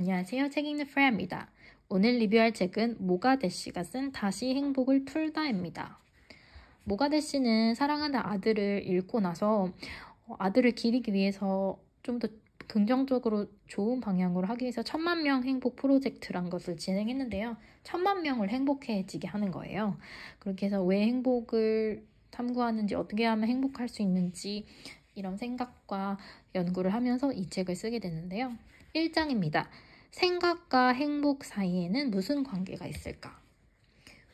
안녕하세요. 책 읽는 프레야입니다. 오늘 리뷰할 책은 모가대 씨가 쓴 다시 행복을 풀다입니다. 모가대 씨는 사랑하는 아들을 잃고 나서 아들을 기리기 위해서 좀 더 긍정적으로 좋은 방향으로 하기 위해서 10,000명 행복 프로젝트란 것을 진행했는데요. 10,000명을 행복해지게 하는 거예요. 그렇게 해서 왜 행복을 탐구하는지, 어떻게 하면 행복할 수 있는지 이런 생각과 연구를 하면서 이 책을 쓰게 됐는데요. 1장입니다. 생각과 행복 사이에는 무슨 관계가 있을까?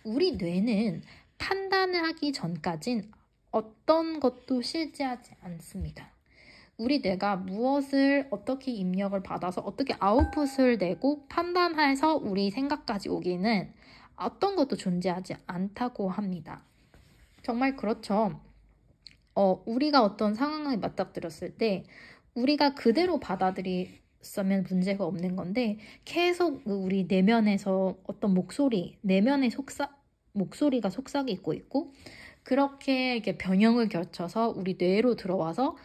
우리 뇌는 판단을 하기 전까진 어떤 것도 실제하지 않습니다. 우리 뇌가 무엇을 어떻게 입력을 받아서 어떻게 아웃풋을 내고 판단해서 우리 생각까지 오기는 어떤 것도 존재하지 않다고 합니다. 정말 그렇죠. 우리가 어떤 상황에 맞닥뜨렸을 때 우리가 그대로 받아들이면 문제가 없는 건데 계속 우리 내면에서 어떤 내면의 목소리가 속삭이고 있고 그렇게 이렇게 변형을 거쳐서 우리 뇌로 들어와서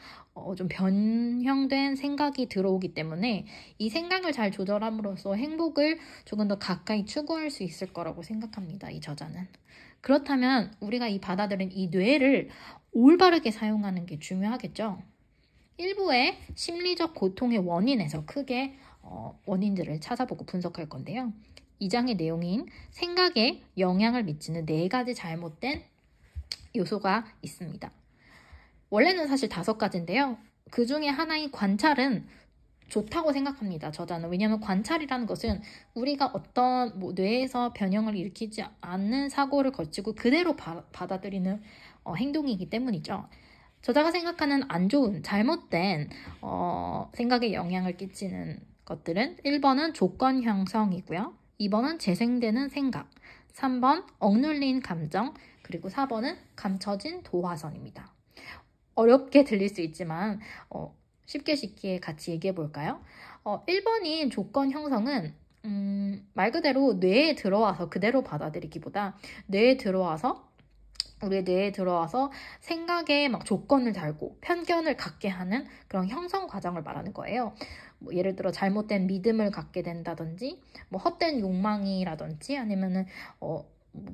좀 변형된 생각이 들어오기 때문에 이 생각을 잘 조절함으로써 행복을 조금 더 가까이 추구할 수 있을 거라고 생각합니다. 이 저자는. 그렇다면 우리가 받아들인 이 뇌를 올바르게 사용하는 게 중요하겠죠. 1부의 심리적 고통의 원인에서 크게 원인들을 찾아보고 분석할 건데요. 2장의 내용인 생각에 영향을 미치는 4가지 잘못된 요소가 있습니다. 원래는 사실 5가지인데요. 그 중에 하나인 관찰은 좋다고 생각합니다. 저자는. 왜냐하면 관찰이라는 것은 우리가 어떤 뇌에서 변형을 일으키지 않는 사고를 거치고 그대로 받아들이는 행동이기 때문이죠. 저자가 생각하는 안 좋은, 잘못된 생각에 영향을 끼치는 것들은 1번은 조건 형성이고요. 2번은 재생되는 생각, 3번 억눌린 감정, 그리고 4번은 감춰진 도화선입니다. 어렵게 들릴 수 있지만 쉽게 같이 얘기해 볼까요? 1번인 조건 형성은 말 그대로 뇌에 들어와서 그대로 받아들이기보다 우리의 뇌에 들어와서 생각에 막 조건을 달고 편견을 갖게 하는 그런 형성 과정을 말하는 거예요. 예를 들어 잘못된 믿음을 갖게 된다든지 헛된 욕망이라든지 아니면은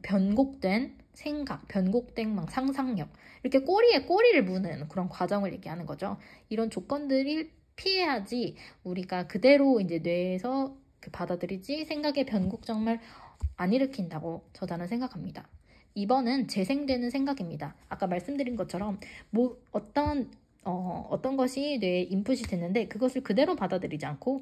변곡된 생각, 변곡된 상상력 이렇게 꼬리에 꼬리를 무는 그런 과정을 얘기하는 거죠. 이런 조건들을 피해야지 우리가 그대로 이제 뇌에서 받아들이지 생각의 변곡점을 안 일으킨다고 저자는 생각합니다. 2번은 재생되는 생각입니다. 아까 말씀드린 것처럼 어떤 것이 뇌에 인풋이 됐는데 그것을 그대로 받아들이지 않고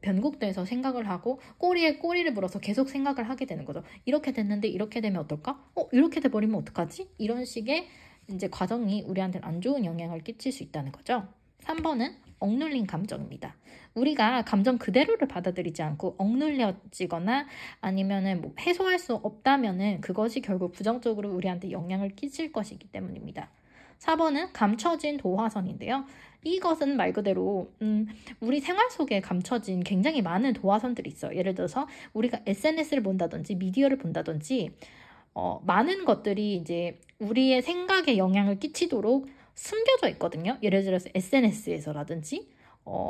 변곡돼서 생각을 하고 꼬리에 꼬리를 물어서 계속 생각을 하게 되는 거죠. 이렇게 됐는데 이렇게 되면 어떨까? 이렇게 돼버리면 어떡하지? 이런 식의 이제 과정이 우리한테는 안 좋은 영향을 끼칠 수 있다는 거죠. 3번은 억눌린 감정입니다. 우리가 감정 그대로를 받아들이지 않고 억눌려지거나 아니면은 해소할 수 없다면은 그것이 결국 부정적으로 우리한테 영향을 끼칠 것이기 때문입니다. 4번은 감춰진 도화선인데요. 이것은 말 그대로 우리 생활 속에 감춰진 굉장히 많은 도화선들이 있어요. 예를 들어서 우리가 SNS를 본다든지 미디어를 본다든지 많은 것들이 이제 우리의 생각에 영향을 끼치도록 숨겨져 있거든요. 예를 들어서 SNS에서라든지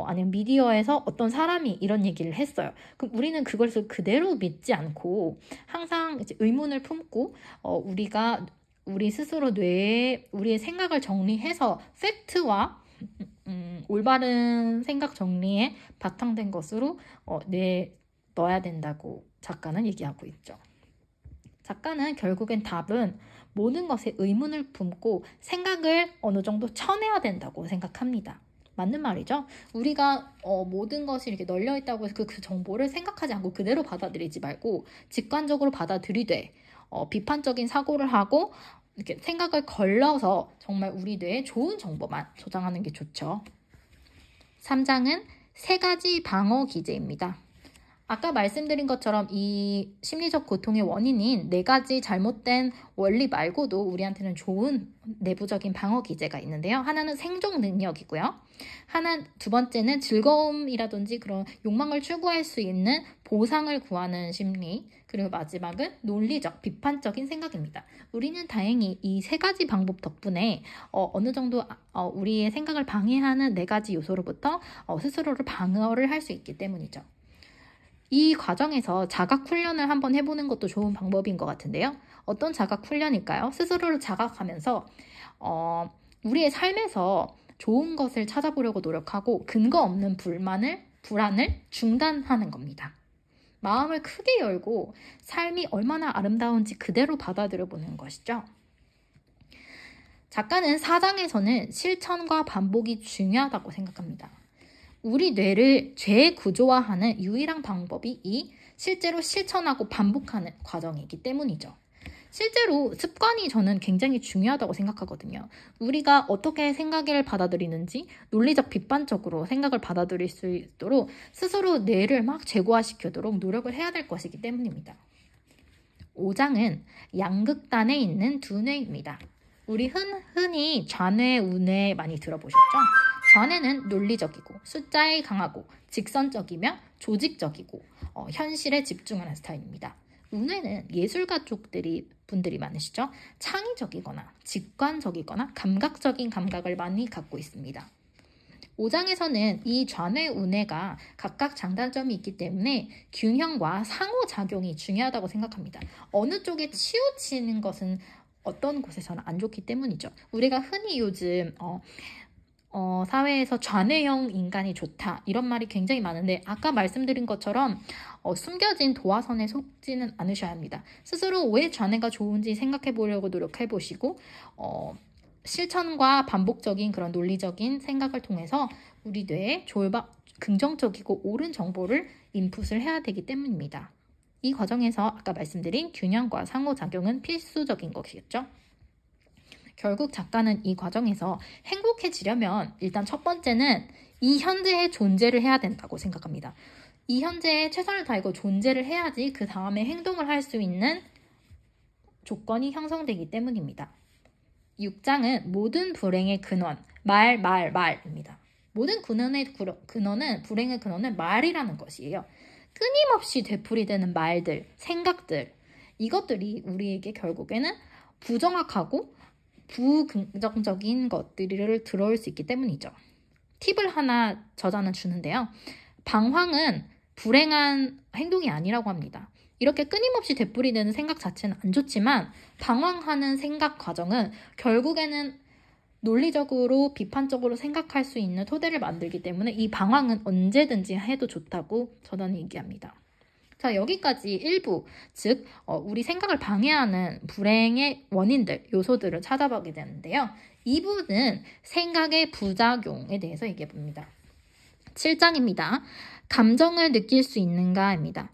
아니면 미디어에서 어떤 사람이 이런 얘기를 했어요. 그럼 우리는 그것을 그대로 믿지 않고 항상 이제 의문을 품고 우리가 우리 스스로 뇌에 우리의 생각을 정리해서 팩트와 올바른 생각 정리에 바탕된 것으로 뇌에 넣어야 된다고 작가는 얘기하고 있죠. 작가는 결국엔 답은 모든 것에 의문을 품고 생각을 어느 정도 쳐내야 된다고 생각합니다. 맞는 말이죠. 우리가 모든 것이 이렇게 널려 있다고 해서 그 정보를 생각하지 않고 그대로 받아들이지 말고 직관적으로 받아들이되 비판적인 사고를 하고 이렇게 생각을 걸러서 정말 우리 뇌에 좋은 정보만 저장하는 게 좋죠. 3장은 3가지 방어 기제입니다. 아까 말씀드린 것처럼 이 심리적 고통의 원인인 4가지 잘못된 원리 말고도 우리한테는 좋은 내부적인 방어 기제가 있는데요. 하나는 생존 능력이고요. 두 번째는 즐거움이라든지 그런 욕망을 추구할 수 있는 보상을 구하는 심리. 그리고 마지막은 논리적, 비판적인 생각입니다. 우리는 다행히 이 3가지 방법 덕분에 어느 정도 우리의 생각을 방해하는 4가지 요소로부터 스스로를 방어를 할 수 있기 때문이죠. 이 과정에서 자각 훈련을 한번 해보는 것도 좋은 방법인 것 같은데요. 어떤 자각 훈련일까요? 스스로를 자각하면서 우리의 삶에서 좋은 것을 찾아보려고 노력하고 근거 없는 불안을 중단하는 겁니다. 마음을 크게 열고 삶이 얼마나 아름다운지 그대로 받아들여 보는 것이죠. 작가는 4장에서는 실천과 반복이 중요하다고 생각합니다. 우리 뇌를 재구조화하는 유일한 방법이 이 실제로 실천하고 반복하는 과정이기 때문이죠. 실제로 습관이 저는 굉장히 중요하다고 생각하거든요. 우리가 어떻게 생각을 받아들이는지 논리적 비판적으로 생각을 받아들일 수 있도록 스스로 뇌를 막 재고화시키도록 노력을 해야 될 것이기 때문입니다. 5장은 양극단에 있는 두뇌입니다. 우리 흔히 좌뇌, 우뇌 많이 들어보셨죠? 좌뇌는 논리적이고 숫자에 강하고 직선적이며 조직적이고 현실에 집중하는 스타일입니다. 우뇌는 예술가 분들이 많으시죠? 창의적이거나 직관적이거나 감각적인 감각을 많이 갖고 있습니다. 5장에서는 이 좌뇌, 우뇌가 각각 장단점이 있기 때문에 균형과 상호작용이 중요하다고 생각합니다. 어느 쪽에 치우치는 것은 어떤 곳에서는 안 좋기 때문이죠. 우리가 흔히 요즘 사회에서 좌뇌형 인간이 좋다 이런 말이 굉장히 많은데 아까 말씀드린 것처럼 숨겨진 도화선에 속지는 않으셔야 합니다. 스스로 왜 좌뇌가 좋은지 생각해 보려고 노력해 보시고 실천과 반복적인 그런 논리적인 생각을 통해서 우리 뇌에 긍정적이고 옳은 정보를 인풋을 해야 되기 때문입니다. 이 과정에서 아까 말씀드린 균형과 상호작용은 필수적인 것이겠죠. 결국 작가는 이 과정에서 행복해지려면 일단 첫 번째는 이 현재의 존재를 해야 된다고 생각합니다. 이 현재에 최선을 다하고 존재를 해야지 그 다음에 행동을 할 수 있는 조건이 형성되기 때문입니다. 6장은 모든 불행의 근원, 말입니다. 모든 불행의 근원은 말이라는 것이에요. 끊임없이 되풀이되는 말들, 생각들, 이것들이 우리에게 결국에는 부정확하고 부긍정적인 것들을 들어올 수 있기 때문이죠. 팁을 하나 저자는 주는데요. 방황은 불행한 행동이 아니라고 합니다. 이렇게 끊임없이 되풀이되는 생각 자체는 안 좋지만 방황하는 생각 과정은 결국에는 논리적으로 비판적으로 생각할 수 있는 토대를 만들기 때문에 이 방황은 언제든지 해도 좋다고 저는 얘기합니다. 자, 여기까지 1부, 즉 우리 생각을 방해하는 불행의 원인들, 요소들을 찾아보게 되는데요. 2부는 생각의 부작용에 대해서 얘기해 봅니다. 7장입니다. 감정을 느낄 수 있는가입니다.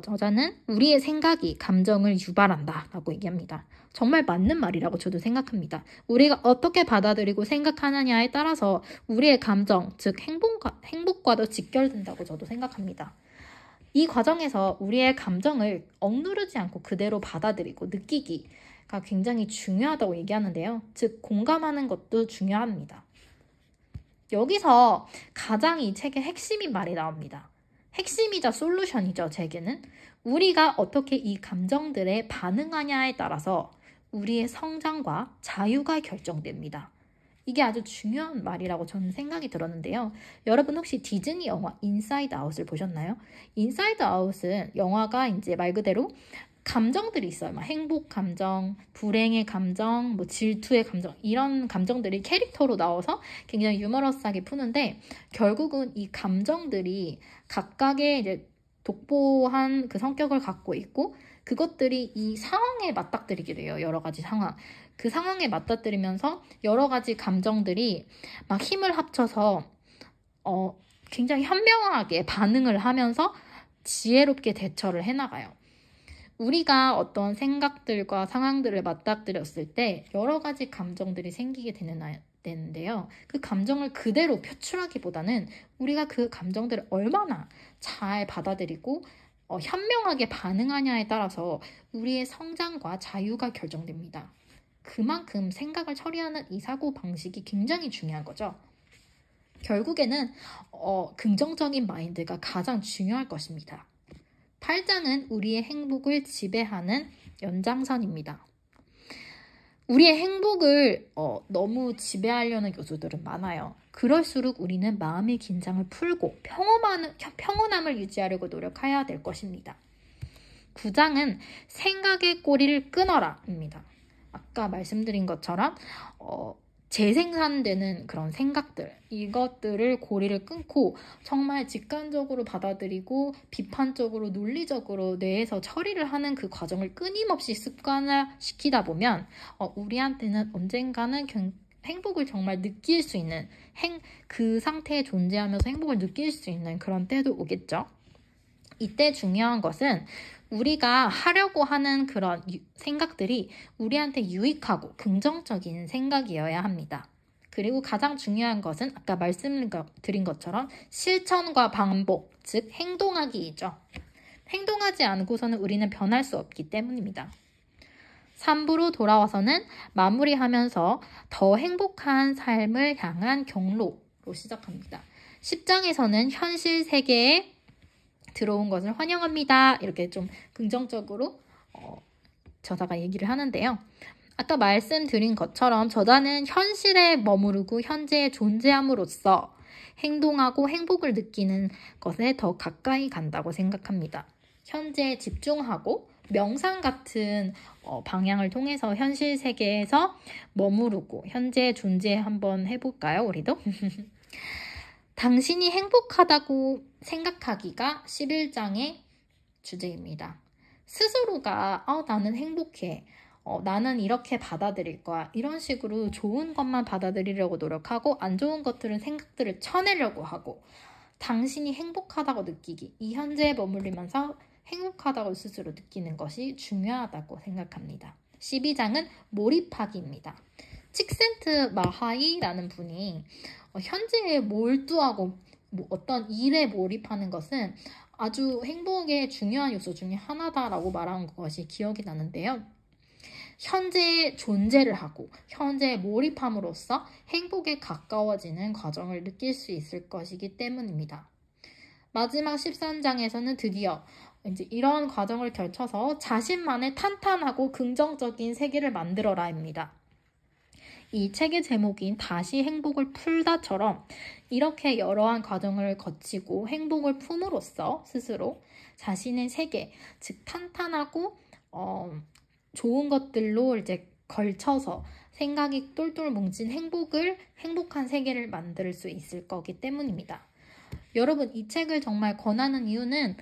저자는 우리의 생각이 감정을 유발한다 라고 얘기합니다. 정말 맞는 말이라고 저도 생각합니다. 우리가 어떻게 받아들이고 생각하느냐에 따라서 우리의 감정, 즉 행복과도 직결된다고 저도 생각합니다. 이 과정에서 우리의 감정을 억누르지 않고 그대로 받아들이고 느끼기가 굉장히 중요하다고 얘기하는데요. 즉 공감하는 것도 중요합니다. 여기서 가장 이 책의 핵심인 말이 나옵니다. 핵심이자 솔루션이죠. 제게는 우리가 어떻게 이 감정들에 반응하냐에 따라서 우리의 성장과 자유가 결정됩니다. 이게 아주 중요한 말이라고 저는 생각이 들었는데요. 여러분 혹시 디즈니 영화 인사이드 아웃을 보셨나요? 인사이드 아웃은 영화가 이제 말 그대로 감정들이 있어요. 막 행복 감정, 불행의 감정, 뭐 질투의 감정 이런 감정들이 캐릭터로 나와서 굉장히 유머러스하게 푸는데 결국은 이 감정들이 각각의 이제 독보한 그 성격을 갖고 있고 그것들이 이 상황에 맞닥뜨리게 돼요. 여러 가지 상황. 그 상황에 맞닥뜨리면서 여러 가지 감정들이 막 힘을 합쳐서 굉장히 현명하게 반응을 하면서 지혜롭게 대처를 해나가요. 우리가 어떤 생각들과 상황들을 맞닥뜨렸을 때 여러 가지 감정들이 생기게 되는데요. 그 감정을 그대로 표출하기보다는 우리가 그 감정들을 얼마나 잘 받아들이고 현명하게 반응하냐에 따라서 우리의 성장과 자유가 결정됩니다. 그만큼 생각을 처리하는 이 사고방식이 굉장히 중요한 거죠. 결국에는 긍정적인 마인드가 가장 중요할 것입니다. 8장은 우리의 행복을 지배하는 연장선입니다. 우리의 행복을 너무 지배하려는 요소들은 많아요. 그럴수록 우리는 마음의 긴장을 풀고 평온함을 유지하려고 노력해야 될 것입니다. 9장은 생각의 꼬리를 끊어라입니다. 아까 말씀드린 것처럼 재생산되는 그런 생각들, 이것들을 고리를 끊고 정말 직관적으로 받아들이고 비판적으로 논리적으로 뇌에서 처리를 하는 그 과정을 끊임없이 습관화시키다 보면 우리한테는 언젠가는 행복을 정말 느낄 수 있는 그 상태에 존재하면서 행복을 느낄 수 있는 그런 때도 오겠죠. 이때 중요한 것은 우리가 하려고 하는 그런 생각들이 우리한테 유익하고 긍정적인 생각이어야 합니다. 그리고 가장 중요한 것은 아까 말씀드린 것처럼 실천과 반복, 즉 행동하기이죠. 행동하지 않고서는 우리는 변할 수 없기 때문입니다. 3부로 돌아와서는 마무리하면서 더 행복한 삶을 향한 경로로 시작합니다. 10장에서는 현실 세계에 들어온 것을 환영합니다. 이렇게 좀 긍정적으로 저자가 얘기를 하는데요. 아까 말씀드린 것처럼 저자는 현실에 머무르고 현재에 존재함으로써 행동하고 행복을 느끼는 것에 더 가까이 간다고 생각합니다. 현재에 집중하고 명상 같은 방향을 통해서 현실 세계에서 머무르고 현재의 존재 한번 해볼까요, 우리도? 당신이 행복하다고 생각하기가 11장의 주제입니다. 스스로가 나는 행복해, 나는 이렇게 받아들일 거야, 이런 식으로 좋은 것만 받아들이려고 노력하고 안 좋은 것들은 생각들을 쳐내려고 하고 당신이 행복하다고 느끼기, 이 현재에 머무르면서 행복하다고 스스로 느끼는 것이 중요하다고 생각합니다. 12장은 몰입하기입니다. 칙센트 마하이라는 분이 현재에 몰두하고 어떤 일에 몰입하는 것은 아주 행복의 중요한 요소 중에 하나다라고 말한 것이 기억이 나는데요. 현재의 존재를 하고 현재에 몰입함으로써 행복에 가까워지는 과정을 느낄 수 있을 것이기 때문입니다. 마지막 13장에서는 드디어 이제 이런 과정을 거쳐서 자신만의 탄탄하고 긍정적인 세계를 만들어라입니다. 이 책의 제목인 다시 행복을 풀다처럼 이렇게 여러한 과정을 거치고 행복을 품으로써 스스로 자신의 세계, 즉 탄탄하고 좋은 것들로 이제 걸쳐서 생각이 똘똘 뭉친 행복한 세계를 만들 수 있을 거기 때문입니다. 여러분, 이 책을 정말 권하는 이유는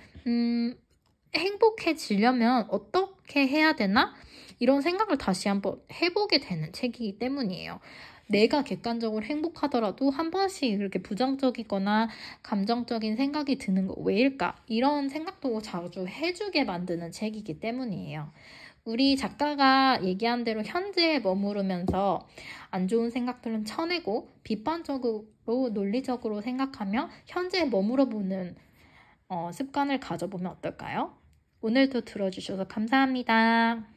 행복해지려면 어떻게 해야 되나? 이런 생각을 다시 한번 해보게 되는 책이기 때문이에요. 내가 객관적으로 행복하더라도 한 번씩 이렇게 부정적이거나 감정적인 생각이 드는 거 왜일까? 이런 생각도 자주 해주게 만드는 책이기 때문이에요. 우리 작가가 얘기한 대로 현재에 머무르면서 안 좋은 생각들은 쳐내고 비판적으로 논리적으로 생각하며 현재에 머무러보는 습관을 가져보면 어떨까요? 오늘도 들어주셔서 감사합니다.